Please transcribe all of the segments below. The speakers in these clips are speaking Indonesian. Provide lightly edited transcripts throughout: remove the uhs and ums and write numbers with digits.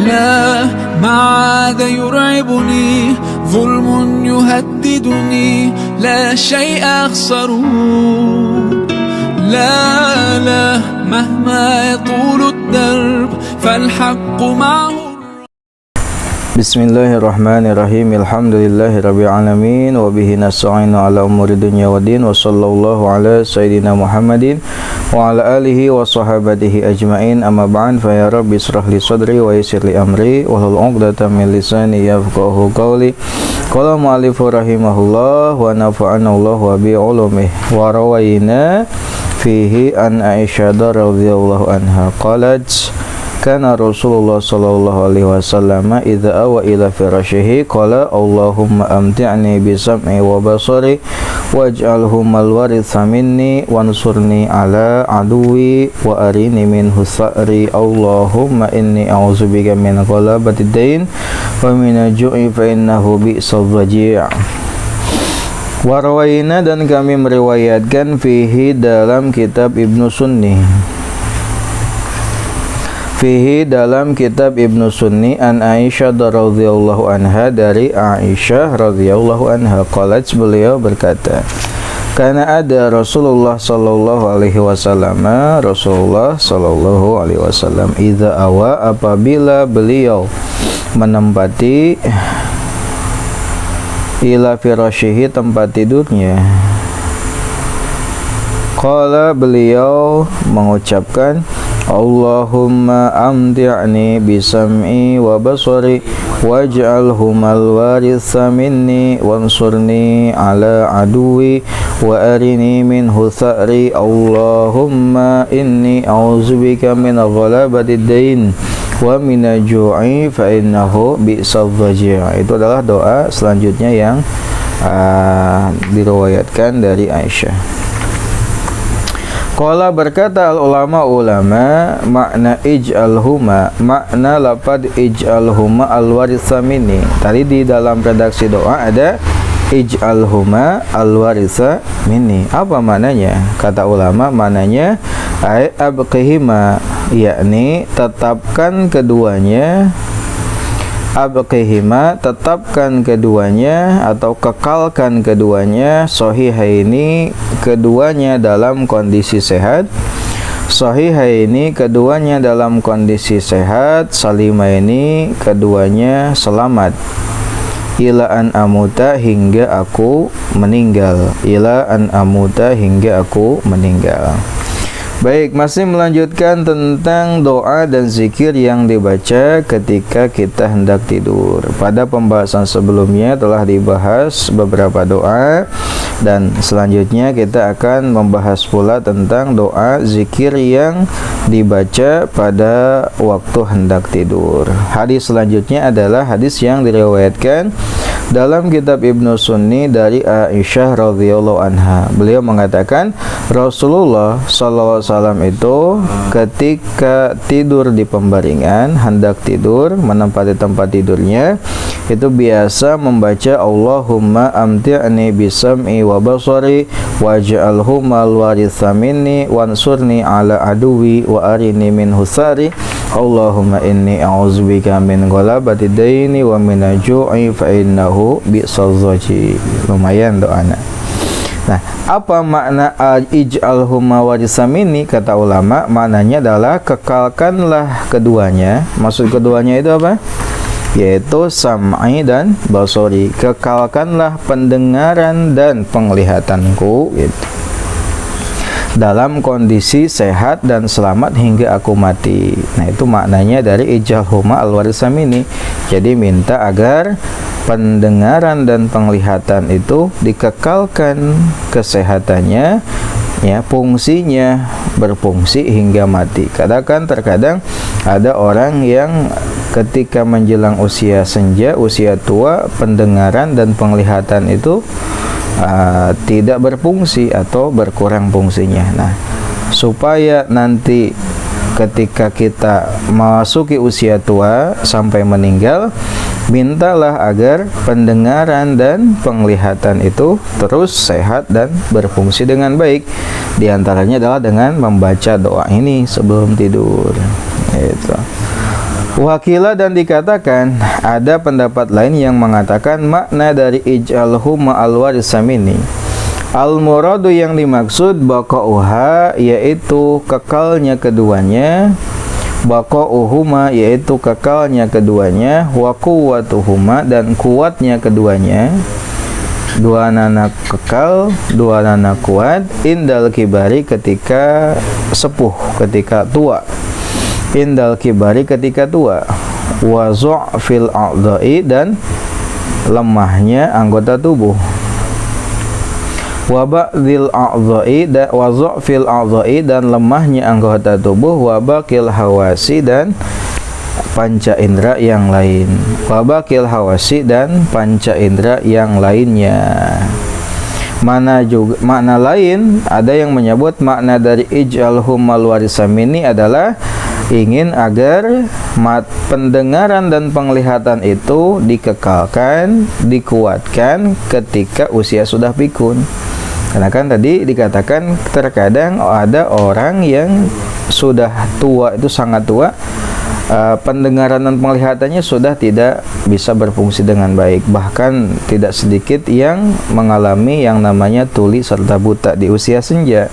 لا ما عاد يرعبني ظلم يهددني لا شيء أخسره لا مهما يطول الدرب فالحق معه. Bismillahirrahmanirrahim. Alhamdulillahirabbil alamin wa bihi nasta'inu ala umuri dunya waddin wa sallallahu ala sayidina Muhammadin wa ala alihi wa sahabatihi ajmain. Amma ba'd, fa ya rabbi israh li sadri wa yassir li amri wa hlul 'uqdatam min lisani yafqahu qawli. Qala mu'allifu rahimahullah wa nafa'ana Allah wa bi ulumihi wa rawayna fihi an Aisyah radhiyallahu anha qalat kana Rasulullah sallallahu alaihi wasallam idza awa ila firashihi qala Allahumma amti'ni bi sam'i wa basari waj'alhu mal waritha minni wansurni ala aduwi wa arini minhu sa'ri Allahumma inni a'udzubika min ghalabati dain wa min al-ju'i fa innahu bi'sal waji'. Warawayna, dan kami meriwayatkan fihi dalam kitab Ibnu Sunni, fihi dalam kitab Ibnu Sunni an Aisyah radhiyallahu anha, dari Aisyah radhiyallahu anha qalat, beliau berkata, karena ada Rasulullah sallallahu alaihi wasallam, Rasulullah sallallahu alaihi wasallam idza awa, apabila beliau menempati ila firashihi, tempat tidurnya, qala, beliau mengucapkan Allahumma amti'ni bisam'i wa basari waj'alhu mal waritha minni wansurni ala aduwi wa arini minhu tha'ri Allahumma inni a'udzubika min ghalabati dain wa min al-ju'i fa innahu bi'sal waji'. Itu adalah doa selanjutnya yang diriwayatkan dari Aisyah. Qala, berkata ulama makna ij'alhuma, makna lafaz ij'alhuma al-waritha minni. Tadi di dalam redaksi doa ada ij'alhuma al-waritha minni. Apa maknanya? Kata ulama, maknanya ay abqihima, yakni tetapkan keduanya, abqihima, tetapkan keduanya atau kekalkan keduanya, sahihaini, keduanya dalam kondisi sehat, sahihaini, keduanya dalam kondisi sehat, salimaini, keduanya selamat, ila an amuta, hingga aku meninggal, ila an amuta, hingga aku meninggal. Baik, masih melanjutkan tentang doa dan zikir yang dibaca ketika kita hendak tidur. Pada pembahasan sebelumnya telah dibahas beberapa doa, dan selanjutnya kita akan membahas pula tentang doa zikir yang dibaca pada waktu hendak tidur. Hadis selanjutnya adalah hadis yang diriwayatkan dalam kitab Ibnu Sunni dari Aisyah radhiyallahu anha. Beliau mengatakan Rasulullah sallallahu alaihi wasallam itu ketika tidur di pembaringan, hendak tidur, menempati tempat tidurnya, itu biasa membaca Allahumma amti'ni bisam'i wa basari waj'alhu mal waritha minni wansurni ala aduwi wa arini minhu sari Allahumma inni a'udzubika min ghalabati daini wa min al-ju'i fa innahu bi'sal waji'. Lumayan doanya. Nah, apa makna ij'alhuma waritha minni? Kata ulama, maknanya adalah kekalkanlah keduanya. Maksud keduanya itu apa? Yaitu sam'i dan basori. Kekalkanlah pendengaran dan penglihatanku, gitu, dalam kondisi sehat dan selamat hingga aku mati. Nah, itu maknanya dari ij'alhuma al-waritha minni. Jadi minta agar pendengaran dan penglihatan itu dikekalkan kesehatannya, ya, fungsinya berfungsi hingga mati. Terkadang ada orang yang ketika menjelang usia senja, usia tua, pendengaran dan penglihatan itu tidak berfungsi atau berkurang fungsinya. Nah, supaya nanti ketika kita memasuki usia tua sampai meninggal, mintalah agar pendengaran dan penglihatan itu terus sehat dan berfungsi dengan baik. Di antaranya adalah dengan membaca doa ini sebelum tidur. Itu. Wakila dan dikatakan, ada pendapat lain yang mengatakan makna dari ij'alhu ma'al warisamini, al-muradu yang dimaksud baqa'uha yaitu kekalnya keduanya, baqa'uhuma yaitu kekalnya keduanya, wa quwwatuhuma dan kuatnya keduanya, dua anak kekal, dua anak kuat, indal kibari ketika sepuh, ketika tua, indal kibari ketika tua, wa fil a'dha'i dan lemahnya anggota tubuh, wa ba'dil a'dha'i dan wa fil a'dha'i dan lemahnya anggota tubuh, wa baqil hawasi dan panca indera yang lain, wa baqil hawasi dan panca indera yang lainnya. Makna lain ada yang menyebut makna dari ij'alhum mal warisamini adalah ingin agar pendengaran dan penglihatan itu dikekalkan, dikuatkan ketika usia sudah pikun. Karena kan tadi dikatakan terkadang ada orang yang sudah tua, itu sangat tua, pendengaran dan penglihatannya sudah tidak bisa berfungsi dengan baik. Bahkan tidak sedikit yang mengalami yang namanya tuli serta buta di usia senja.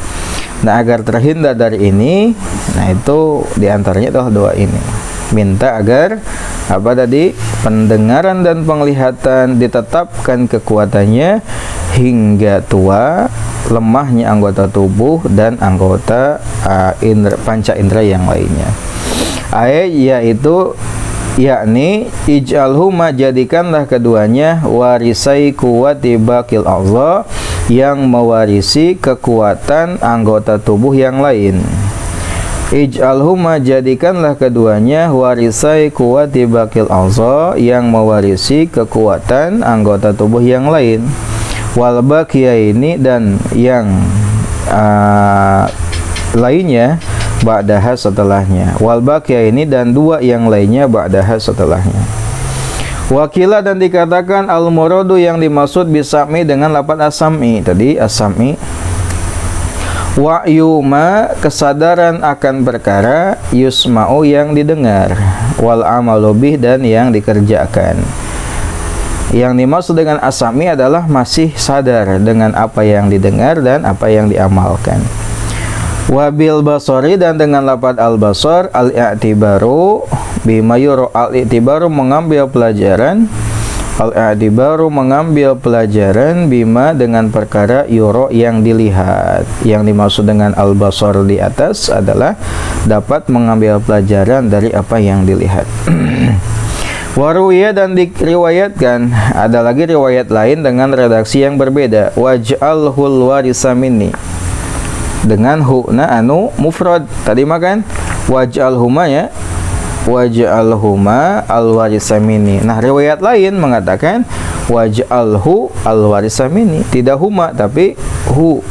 Nah, agar terhindar dari ini, nah itu diantaranya adalah doa ini. Minta agar apa tadi? Pendengaran dan penglihatan ditetapkan kekuatannya hingga tua, lemahnya anggota tubuh dan anggota panca indera yang lainnya. Yaitu yakni ij'alhuma jadikanlah keduanya warisai kuwati baqil a'dha yang mewarisi kekuatan anggota tubuh yang lain. Ij'alhuma jadikanlah keduanya warisai kuwati baqil a'dha yang mewarisi kekuatan anggota tubuh yang lain. Wal baqiyaini dan yang lainnya ba'daha setelahnya. Wal baqiyaini dan dua yang lainnya ba'daha setelahnya. Wakila dan dikatakan al-muradu yang dimaksud bisami dengan lafaz as-sami. Tadi as-sami wa'yuma kesadaran akan perkara, yusma'u yang didengar, wal amalu bih dan yang dikerjakan. Yang dimaksud dengan as-sami adalah masih sadar dengan apa yang didengar dan apa yang diamalkan. Wabil basari dan dengan lafaz al-basar, al-i'tibaru bima yura, al-i'tibaru mengambil pelajaran, al-i'tibaru mengambil pelajaran bima dengan perkara yura yang dilihat. Yang dimaksud dengan al-basar di atas adalah dapat mengambil pelajaran dari apa yang dilihat. Waruya dan diriwayatkan, ada lagi riwayat lain dengan redaksi yang berbeda, waj'alhul warisamini dengan huna anu mufrad. Tadi makan waj'alhuma ya, waj'alhuma al-warisamini. Nah, riwayat lain mengatakan waj'alhu al-warisamini, tidak huma tapi hu.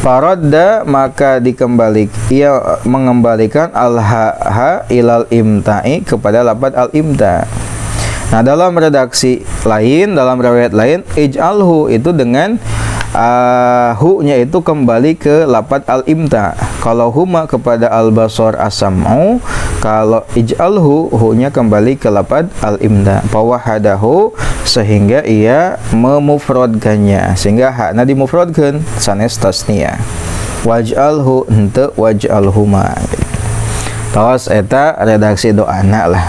Faradda maka ia mengembalikan al-ha ilal imta'i kepada lafaz al-imta. Nah, dalam redaksi lain, dalam riwayat lain, ij'alhu itu dengan hu-nya itu kembali ke lafaz al-imta. Kalau huma kepada al-basar as-sam'u, kalau ij'alhu hu-nya kembali ke lafaz al-imta. Fawahadahu sehingga ia memufradkannya, sehingga hakna dimufradkan sanes tasniyah. Waj'alhu henteu waj'alhuma. Tawas eta redaksi doana lah.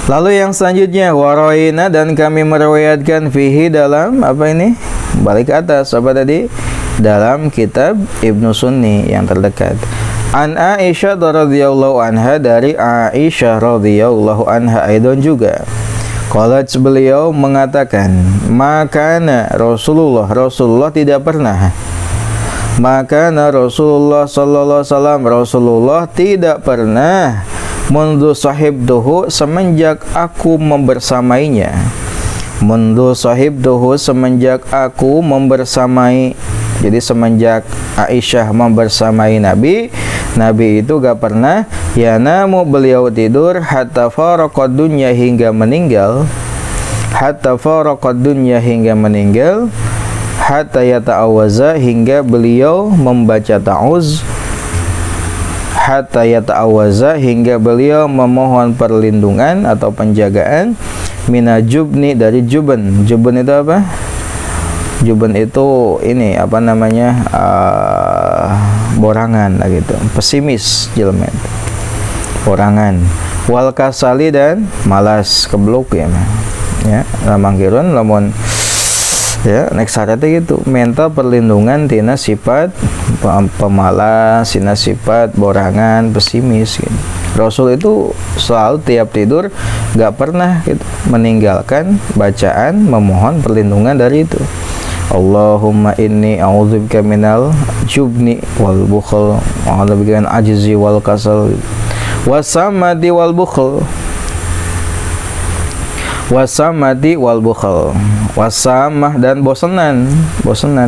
Lalu yang selanjutnya waraina dan kami meriwayatkan fihi dalam apa ini? Balik ke atas apa tadi? Dalam kitab Ibnu Sunni yang terdekat. An Aisyah radhiyallahu anha, dari Aisyah radhiyallahu anha aidon juga. Qalat beliau mengatakan, makana Rasulullah tidak pernah. Makana Rasulullah sallallahu alaihi wasallam, Rasulullah tidak pernah mundu sahibduhu semenjak aku membersamainya. Mundu sahibduhu semenjak aku membersamai. Jadi semenjak Aisyah membersamai Nabi, Nabi itu gak pernah yanamu beliau tidur hatta faraqad dunya hingga meninggal. Hatta faraqad dunya hingga meninggal. Hatta yata'awaza hingga beliau membaca ta'uz. hatta yata'awaza, hingga beliau memohon perlindungan atau penjagaan, minajubni, dari juban. Juban itu apa? Juban itu ini apa namanya, borangan lah gitu, pesimis jelema, borangan. Wal kasali, dan malas, keblok ya mah. Ya, lamangkireun lamun ya next syaratnya gitu, minta perlindungan tina sifat pemalas, tina sifat borangan, pesimis gitu. Rasul itu selalu tiap tidur gak pernah gitu meninggalkan bacaan memohon perlindungan dari itu. Allahumma inni a'udzubika minal jubni wal bukhl wa a'udzubika min ajzi wal kasal wasamadi wal bukhl. Wasamadi wal bukhl, wasamah, dan bosenan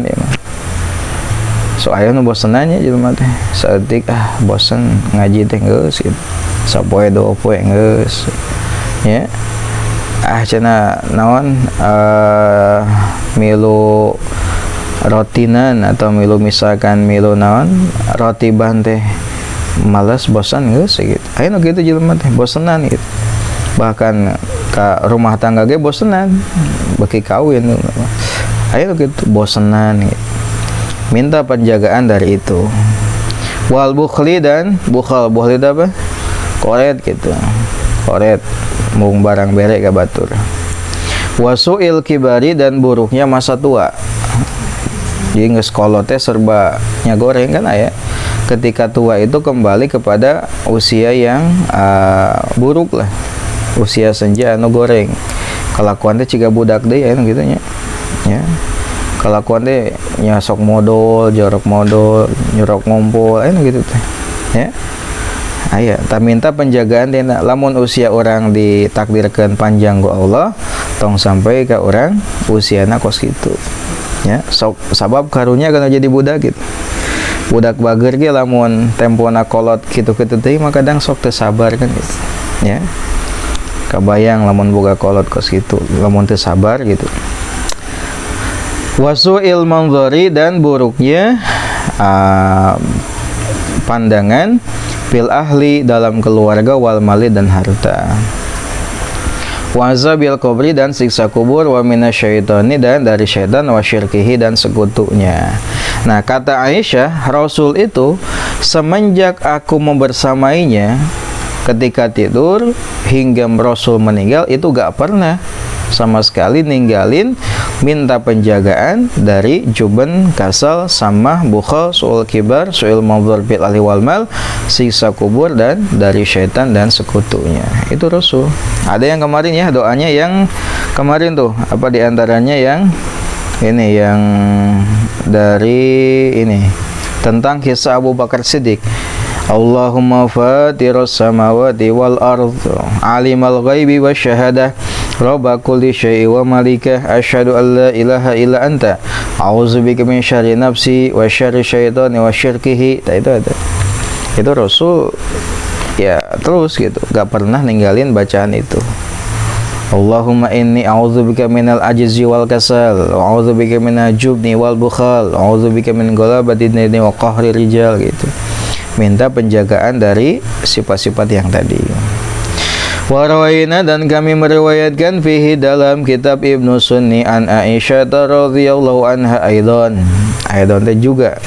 ya. So aya nu bosenannya jelema teh, saeutik bosen ngaji teh geus gitu. Sapoe dua poe geus. Ya. Cenah naon milu rotinan atau milu misalkan milu naon rotiban teh malas, bosan geus gitu. Aya nu kitu jelema teh bosenan gitu. Bahkan ka rumah tangga ge bosenan, beki kawin ayo gitu bosenan gitu. Minta penjagaan dari itu. Wal bukhli, dan bukhal. Bukhli itu apa? Koret gitu, koret mung barang bere ka batur. Wasuil kibari, dan buruknya masa tua. Jadi geus kolot teh serba nyagoreng kan aya. Ketika tua itu kembali kepada usia yang buruk lah, usia senja anu goreng. Kelakuan teh ciga budak deui aya gitu nya. Ya. Kelakuan teh nya sok modal, jorok modal, nyorok ngumpul aya gitu teh. Ya. Aya, tak minta penjagaan tina lamun usia orang ditakdirkeun panjang ku Allah, tong sampai ka orang usiana kos kitu. Ya, sok sabab karunya kana jadi budak gitu. Budak bager ge lamun tempona kolot kitu-kitu teh mah kadang sok teu sabar kan gitu. Ya. Kabayang lamun boga kolot kos gitu, lamun teu sabar gitu. Wasu'il manzari, dan buruknya pandangan, fil ahli, dalam keluarga, wal mali, dan harta. Wazabil kubri, dan siksa kubur, wa minasyaitani, dan dari syaitan, wa syirkihi, dan sekutunya. Nah, kata Aisyah, Rasul itu semenjak aku membersamainya ketika tidur hingga Rasul meninggal itu gak pernah sama sekali ninggalin minta penjagaan dari juban, kasal, samah, bukhal, su'ul kibar, su'il mawdur bil ahli wal mal, siksa kubur, dan dari syaitan dan sekutunya. Itu Rasul. Ada yang kemarin ya, doanya yang kemarin tuh, apa diantaranya yang ini, yang dari ini tentang kisah Abu Bakar Siddiq. Allahumma fatiras samawati wal ardh, alimal ghaibi wasyahadah, rabba kulli syai'in wa malikah, asyhadu an la ilaha illa anta, a'udzubika min syarri nafsi wa syarri syaitani wa syirkihi. Itu Rasul ya terus gitu, gak pernah ninggalin bacaan itu. Allahumma inni a'udzubika minal ajzi wal kasal, wa a'udzubika minal jubni wal bukhal, wa a'udzubika min ghalabatin dini wa qahri rijal gitu. Minta penjagaan dari sifat-sifat yang tadi. Warawayna, dan kami meriwayatkan fihi dalam kitab Ibnu Sunni an Aisyah radhiyallahu anha aidan juga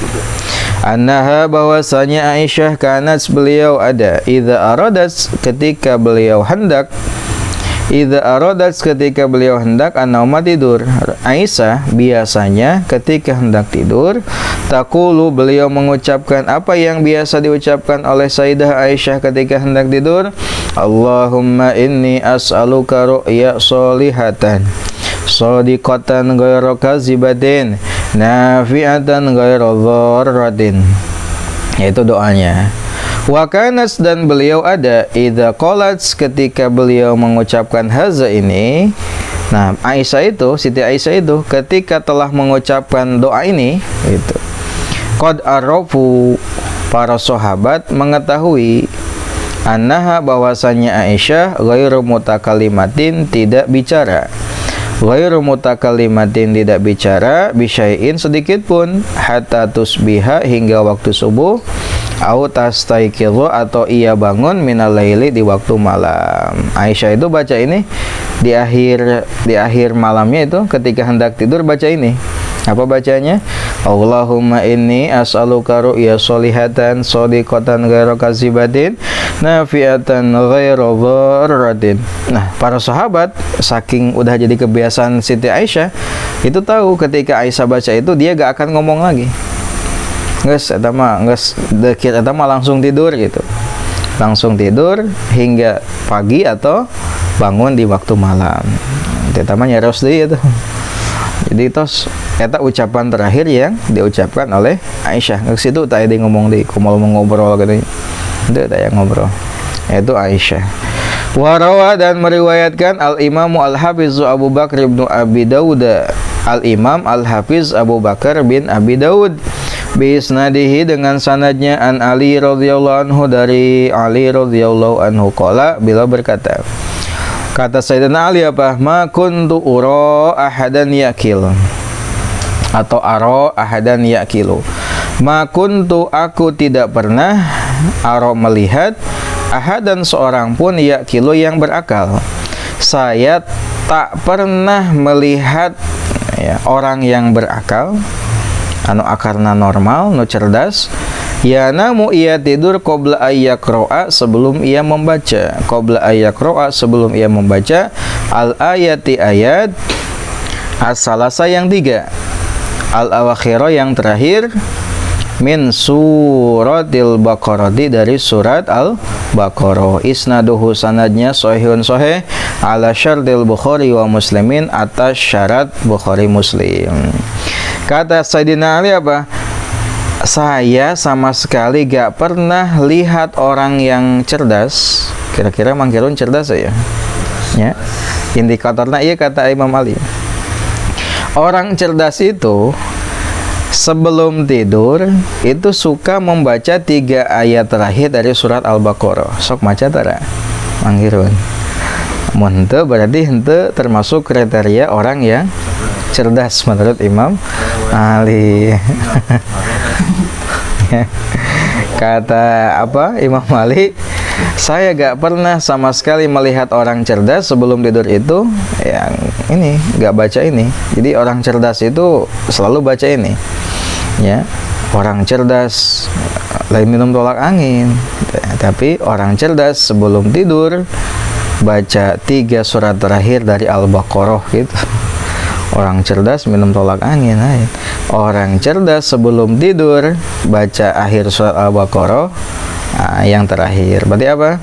annaha, bahwasanya Aisyah kanat, beliau ada, idza aradat, ketika beliau hendak, ketika beliau hendak an-nauma, tidur. Aisyah biasanya ketika hendak tidur, taqulu, beliau mengucapkan apa yang biasa diucapkan oleh Sayyidah Aisyah ketika hendak tidur. Allahumma inni as'aluka ru'ya solihatan, shadiqatan ghairu kazibatin, nafi'atan ghairu dharratin. Itu doanya. Wa kanas, dan beliau ada, idza qalat, ketika beliau mengucapkan haza ini. Nah, Aisyah itu, Siti Aisyah itu ketika telah mengucapkan doa ini itu, qad arafu, para sahabat mengetahui, annaha, bahwasanya Aisyah ghairu mutakalimatin, tidak bicara, ghairu mutakalimatin, tidak bicara, bisyai'in, sedikit pun, hatta tusbiha, hingga waktu subuh, au tastaiqizu atau ia bangun minal laili di waktu malam. Aisyah itu baca ini di akhir malamnya itu ketika hendak tidur baca ini. Apa bacanya? Allahumma inni as'aluka ru'ya solihatan shodiqatan ghairu kazibatin nafi'atan ghairu dharratin. Nah, para sahabat saking udah jadi kebiasaan Siti Aisyah itu tahu ketika Aisyah baca itu dia gak akan ngomong lagi. Geus eta mah langsung tidur gitu. Langsung tidur hingga pagi atau bangun di waktu malam. Eta mah nyaros deui eta. Jadi tos eta ucapan terakhir yang diucapkan oleh Aisyah. Ke situ tak ada ngomong deui, kumaha mau ngobrol katanya. Itu tak yang ngobrol. Itu Aisyah. Warawa dan meriwayatkan Al-Imam Al-Hafiz Abu Bakar bin Abi Daud. Al-Imam Al-Hafiz Abu Bakar bin Abi Daud biisnadihi dengan sanadnya an Ali radhiyallahu anhu dari Ali radhiyallahu anhu qala bila berkata, kata Sayyidina Ali apa? Ma kuntu ura ahadan yakil atau aro ahadan yakilu. Ma kuntu aku tidak pernah aro melihat ahadan seorang pun yakilu yang berakal. Saya tak pernah melihat orang yang berakal anu akarna normal, nu cerdas. Ya namu ia tidur qabla ayyaqra'a sebelum ia membaca. Qabla ayyaqra'a sebelum ia membaca al-ayati ayat as-salasa yang 3. Al-awakhirah yang terakhir min suratil Baqarah dari surat Al-Baqarah. Isnaduhu sanadnya sahihun sahih ala syartil Bukhari wa Muslimin atas syarat Bukhari Muslim. Kata Sayyidina Ali apa? Saya sama sekali gak pernah lihat orang yang cerdas. Kira-kira mangkirun cerdas saya. Ya. Indikatornya iya kata Imam Ali. Orang cerdas itu sebelum tidur itu suka membaca 3 ayat terakhir dari surat Al-Baqarah. Sok maca tara mangkirun. Mun henteu berarti henteu termasuk kriteria orang yang cerdas menurut Imam Ali. Kata apa Imam Ali, saya gak pernah sama sekali melihat orang cerdas sebelum tidur itu yang ini gak baca ini. Jadi orang cerdas itu selalu baca ini ya. Orang cerdas lain minum tolak angin, tapi orang cerdas sebelum tidur baca 3 surat terakhir dari Al-Baqarah gitu. Orang cerdas minum tolak angin. Orang cerdas sebelum tidur baca akhir surat Al-Baqarah yang terakhir. Berarti apa?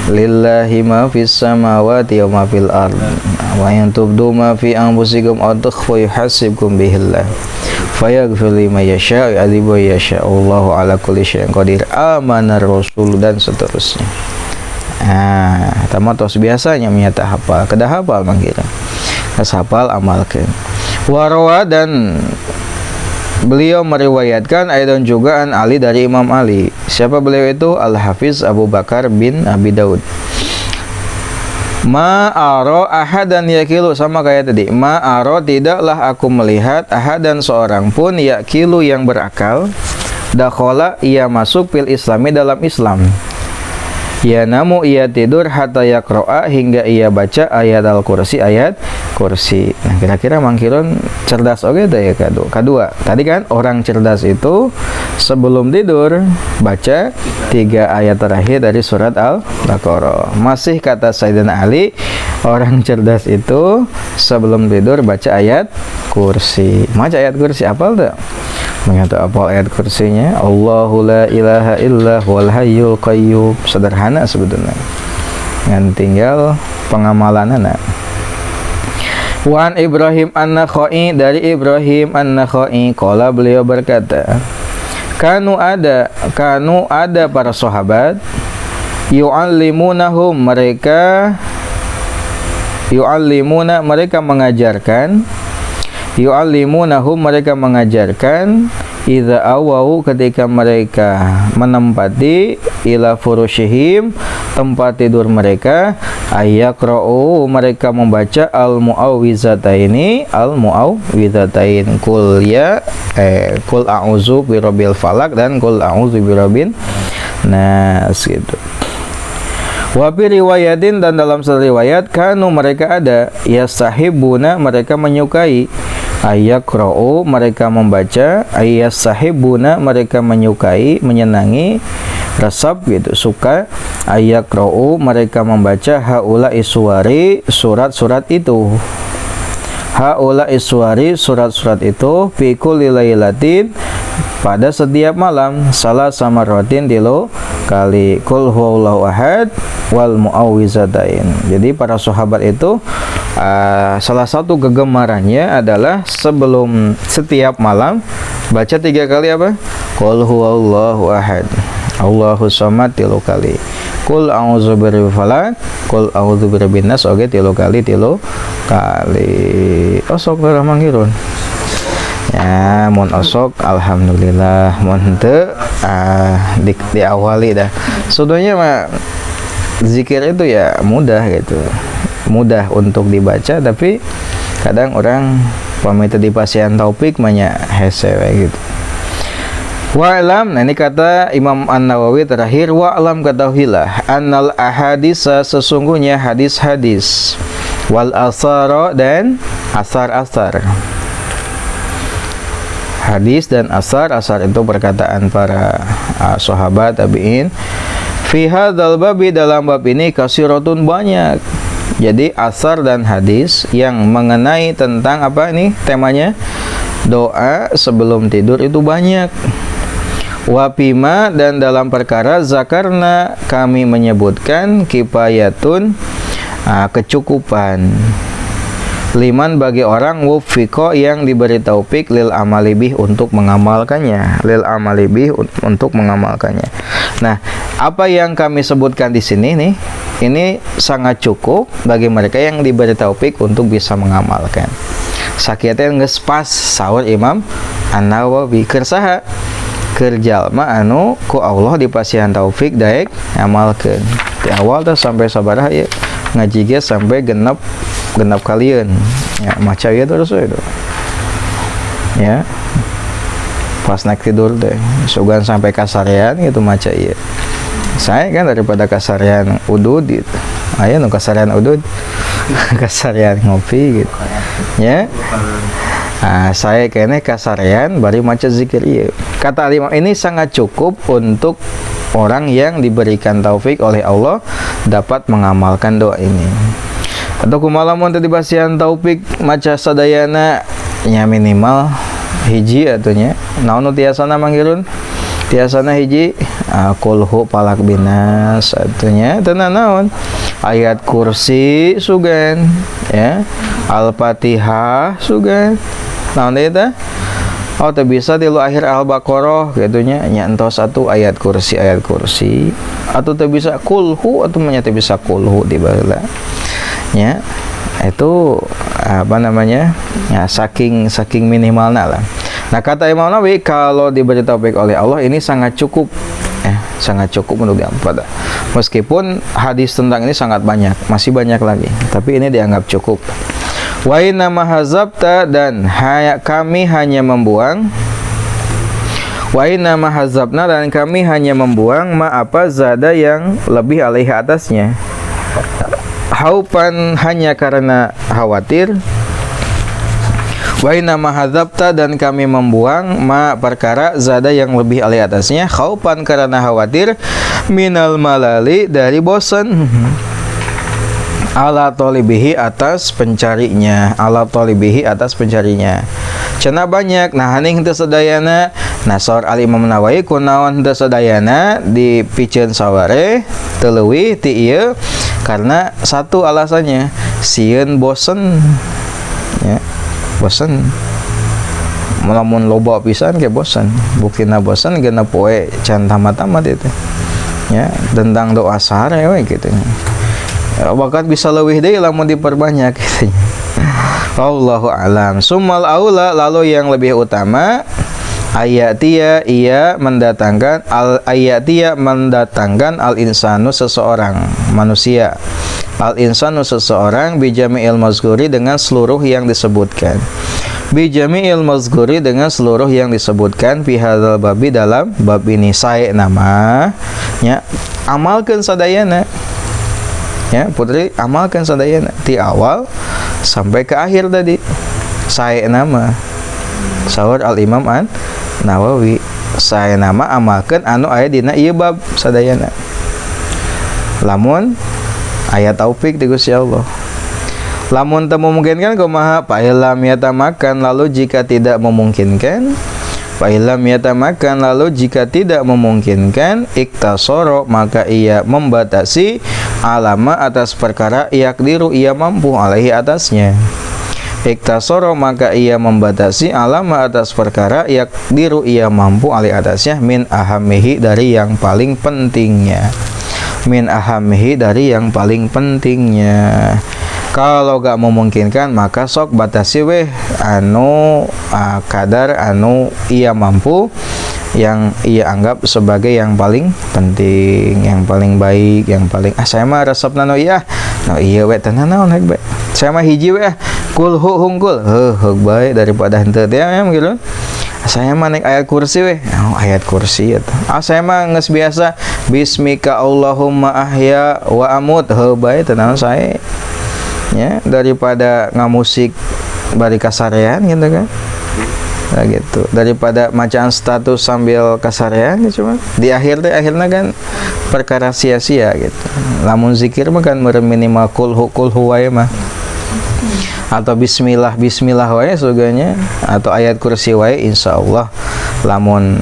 Lillahi ma fis samawati wa ma fil ard wa in tubdu ma fi anfusikum aw tukhfu yuhasibkum bihillah fayaghfir liman yasha' wa yu'adhibu man yasha'. Allahu ala kulli syai'in qadir. Amanar rasul dan seterusnya. Tamatos biasanya menyata hafal, kedah hafal manggilnya. Hafal amalkan. Warawa dan beliau meriwayatkan aidan juga an Ali dari Imam Ali. Siapa beliau itu? Al-Hafiz Abu Bakar bin Abi Daud. Ma aro ahadan yakilu, sama kayak tadi. Ma aro tidaklah aku melihat ahadan seorang pun yakilu yang berakal. Dakhala ia masuk fil islami dalam Islam. Ya namu ia tidur hatta yaqra'a hingga ia baca ayat Al-Kursi, ayat kursi. Nah, kira-kira mangkirun cerdas oke deh ya kedua. Tadi kan orang cerdas itu sebelum tidur baca 3 ayat terakhir dari surat Al-Baqarah. Masih kata Sayyidina Ali, orang cerdas itu sebelum tidur baca ayat kursi. Baca ayat kursi apal tuh? Menyata apal ayat kursinya, Allahu la ilaha illa huwal hayyul qayyum. Sederhana sebetulnya, yang tinggal pengamalanana. Wan Ibrahim An-Nakhai, dari Ibrahim An-Nakhai qala, beliau berkata, kanu ada para sahabat yu'allimunahum, mereka mengajarkan idza awau, ketika mereka menempati ila furushihim, tempat tidur mereka, ayaqra'u, mereka membaca al-mu'awwizataini, al-mu'awwizatain, qul a'udzu birabbil falaq dan qul a'udzu birabbin nas gitu. Wa fi riwayatin, dan dalam satu riwayat, kanu, mereka ada, yastahibuna, mereka menyukai, ayaqra'u, mereka membaca, yastahibuna, mereka menyukai, menyenangi, resep gitu, suka, ayaqra'u, mereka membaca, haula iswari, surat-surat itu, haula iswari, surat-surat itu, fi kulli lailatin, pada setiap malam, salah sama rotin 3 kali, qul huwallahu ahad wal mu'awwizatain. Jadi para sahabat itu salah satu kegemarannya adalah sebelum setiap malam baca 3 kali apa? Qul huwallahu ahad, Allahus samad 3 kali, qul a'udzu birabbil falaq, qul a'udzu birabbin nas, oke 3 kali. Osok ramangirun. Ya, mohon osok, alhamdulillah, mohon henteu diawali dah. Sebenarnya mah zikir itu ya mudah gitu, mudah untuk dibaca, tapi kadang orang pamit di pasien taufik banyak hese gitu. Wa'lam, nah ini kata Imam An-Nawawi terakhir, wa'lam, ketahuilah, annal ahadisa, sesungguhnya hadis-hadis, wal asara, dan asar-asar. Hadis dan asar itu perkataan para sahabat tabi'in. Fi hadzal babi, dalam bab ini, kasiratun, banyak. Jadi asar dan hadis yang mengenai tentang apa ini temanya? Doa sebelum tidur itu banyak. Wapima, dan dalam perkara zakarna, kami menyebutkan, kifayatun, kecukupan, liman, bagi orang, wufiqo, yang diberi taufik, lil amalibih, untuk mengamalkannya, untuk mengamalkannya. Nah, apa yang kami sebutkan di sini nih, ini sangat cukup bagi mereka yang diberi taufik untuk bisa mengamalkan. Sakiatnya geus pas saur Imam An-Nawawi, kersaha kerjalma anu ku Allah dipasihan taufik daek ngamalkeun. Di awal teh sampai sabaraha ya ngaji ge sampai genep kalian ya, maca ya terus itu ya, pas naik tidur deh sugan sampai kasarean gitu maca ya. Saya kan daripada kasarean udud gitu, ayo nu kasarean udud kasarean ngopi gitu ya. Saya kayaknya kasarean bari maca zikir iya. Kata Imam ini sangat cukup untuk orang yang diberikan taufik oleh Allah dapat mengamalkan doa ini. Atau kumaha mun teu dibasihan taufik maca sadayana nya minimal hiji atunya. Naon nu tiasana manggilun? Tiasana hiji qul hu falaq binas atunya teu naon. Ayat kursi sugan ya. Al-Fatihah sugan. Naon deui teh? Oh, teu bisa tilu akhir Al-Baqarah gitunya nya entos satu ayat kursi atau teu bisa kulhu atau nya teu bisa kulhu di baheula. Ya, itu apa namanya? Ya, saking minimalna lah. Nah, kata Imam Nawawi, kalau diberi taufik oleh Allah ini sangat cukup. Sangat cukup untuk diambil. Meskipun hadis tentang ini sangat banyak, masih banyak lagi, tapi ini dianggap cukup. Wa inna mahazabta, dan kami hanya membuang. Wa inna mahazabna, dan kami hanya membuang ma apa zada yang lebih alaihi atasnya. Haupan, hanya karena khawatir. Wa inna mahadzabta, dan kami membuang ma perkara zada yang lebih alih atasnya, khaupan, karena khawatir, minal malali, dari bosan, ala tolibihi, atas pencarinya, cenah banyak. Nah, haning teu sadayana, nah saur al Imam Nawawi kunaon teu sadayana dipikeun saware teu leuwih ti ieu, karena satu alasannya sieun bosen ya. Bosan, lamun loba pisan ke bosan, buktina bosan genep poe can tamat-tamat itu ya, tentang doa sahare we gitu ya, bakat bisa leuwih deui lamun diperbanyak gitu. Wallahu alam. Summal aula, lalu yang lebih utama, Ayatia ia mendatangkan al insanu seseorang manusia, al insanu seseorang bijami'il mazkuri dengan seluruh yang disebutkan, bijami'il mazkuri dengan seluruh yang disebutkan fi hadzal babi dalam bab ini. Sae nama nya amalkeun sadayana ya putri, amalkan sadayana ti awal sampai ke akhir tadi. Sae nama sahur al Imam Nawawi, sae nama amalkan anu aya dina ieu bab sadayana. Lamun aya taufik ti Gusti Allah, lamun teu memungkinkan kumaha? Fa illam yatamakan, lalu jika tidak memungkinkan, fa illam yatamakan, lalu jika tidak memungkinkan, iktasoro maka ia membatasi alama atas perkara yakdiru ia mampu alaihi atasnya. Iktasoro maka ia membatasi alama atas perkara yakdiru ia mampu alaihi atasnya, min ahamihi dari yang paling pentingnya, min ahamihi dari yang paling pentingnya. Kalau gak memungkinkan maka sok batasi weh anu kadar anu ia mampu, yang ia anggap sebagai yang paling penting, yang paling baik, yang paling saya mah resepna no iya we tenan naon hek bae, saya mah hiji we kul hungkul heug bae daripada henteu teh gitu. Saya mah naik ayat kursi we, ayat kursi eta. Saya mah geus biasa bismika Allahumma ahya wa amut heug bae tenan sae ya, daripada ngamusik bari kasarean gitu kan. Nah gitu, daripada macaan status sambil kasarean gitu, cuma di akhirnya kan perkara sia-sia gitu. Lamun zikir mah kan minimal kul huwae mah, atau bismillah wae suganya, atau ayat kursi wae insyaallah. Lamun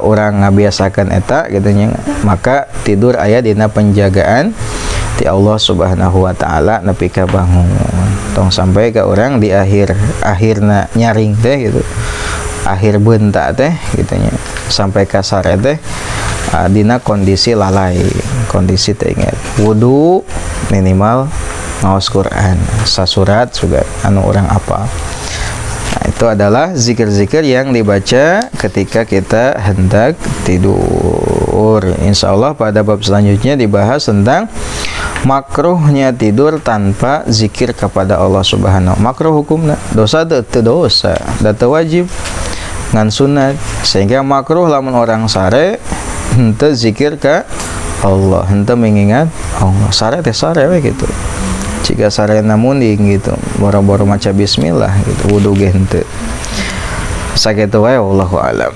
orang ngabiasakan eta gitu nya, maka tidur aya dina penjagaan ti Allah Subhanahu wa taala nepi ka bangun. Tong sampai ke orang di akhirna nyaring teh gitu. Akhir bentak teh gitu nya. Sampai ka sare teh dina kondisi lalai, kondisi teh ingat wudu minimal ngaos Quran sasurat juga anu orang apa. Nah, itu adalah zikir-zikir yang dibaca ketika kita hendak tidur. Insyaallah pada bab selanjutnya dibahas tentang makruhnya tidur tanpa zikir kepada Allah Subhanahu. Makruh hukumna dosa teu dosa, da teu wajib ngan sunat, sehingga makruh lamun orang sare henteu zikir ka Allah, henteu mengingat Allah. Sare teh sare we gitu. Jika sarena munding gitu, boro-boro maca bismillah gitu, wudu ge henteu. Sakitu wae wallahu alam.